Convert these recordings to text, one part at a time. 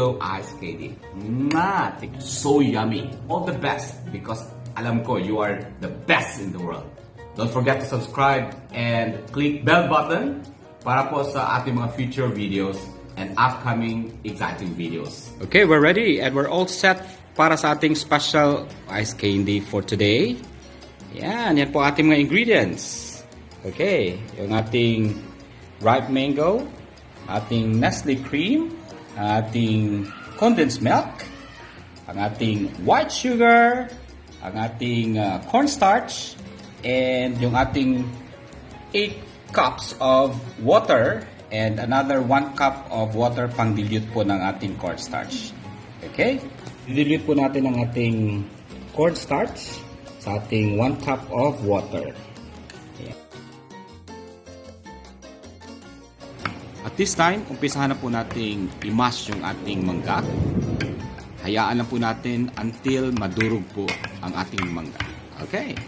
mango ice candy. So yummy. All the best because alam ko you are the best in the world. Don't forget to subscribe and click bell button para po sa ating mga future videos and upcoming exciting videos. Okay, we're ready and we're all set para sa ating special ice candy for today. Yan po ating mga ingredients. Okay, yung ating ripe mango, ating Nestle cream, ating condensed milk, ang ating white sugar, ang ating cornstarch, and yung ating 8 cups of water and another 1 cup of water pang dilute po ng ating cornstarch. Okay? Dilute po natin ang ating cornstarch sa ating 1 cup of water. Ayan. At this time, umpisahan na po nating i-mash yung ating mangga. Hayaan lang po natin until madurog po ang ating mangga. Okay?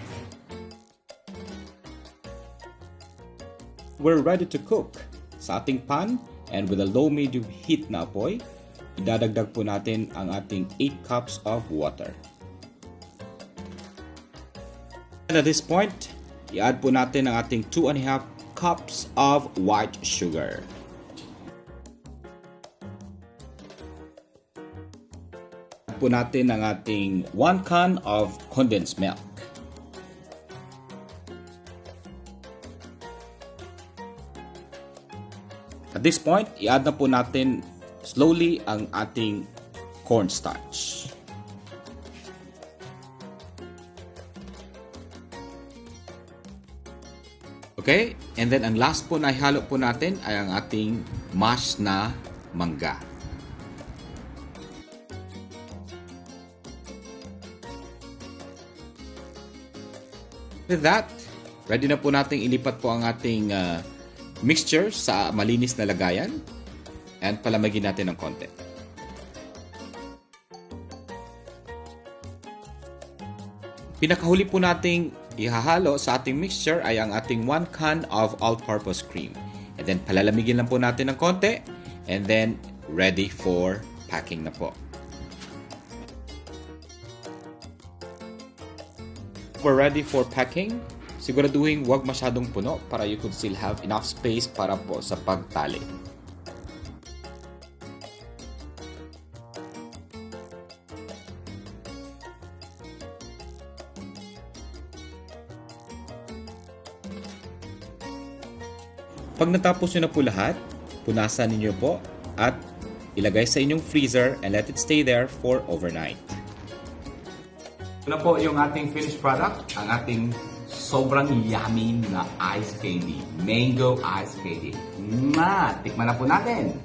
We're ready to cook. Sa ating pan and with a low-medium heat na apoy, idadagdag po natin ang ating 8 cups of water. And at this point, i-add po natin ang ating 2.5 cups of white sugar. Add po natin ang ating 1 can of condensed milk. At this point, i-add na po natin slowly ang ating cornstarch. Okay? And then, ang last po na ihalo po natin ay ang ating mashed na mangga. With that, ready na po nating ilipat po ang ating mixture sa malinis na lagayan and palamagin natin ng konti. Pinakahuli po nating ihahalo sa ating mixture ay ang ating 1 can of all-purpose cream. And then palalamigin lang po natin ng konti and then ready for packing na po. We're ready for packing. Siguraduhin huwag masyadong puno para you could still have enough space para po sa pagtali. Pag natapos nyo na po lahat, punasan ninyo po at ilagay sa inyong freezer and let it stay there for overnight. Ito na po yung ating finished product, ang ating sobrang yummy na ice candy. Mango ice candy. Tikman na po natin.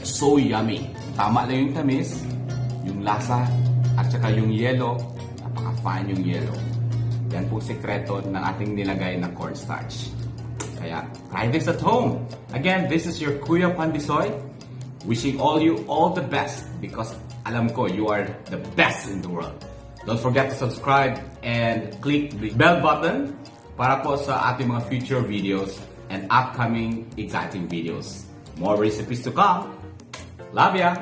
So yummy. Tama lang yung tamis, yung lasa, at saka yung yelo. Napaka-fine yung yelo. Yan po sekreto ng ating nilagay na cornstarch. Kaya, try this at home. Again, this is your Kuya PANDISOY. Wishing you all the best because alam ko you are the best in the world. Don't forget to subscribe and click the bell button para po sa ating mga future videos and upcoming exciting videos. More recipes to come. Love ya!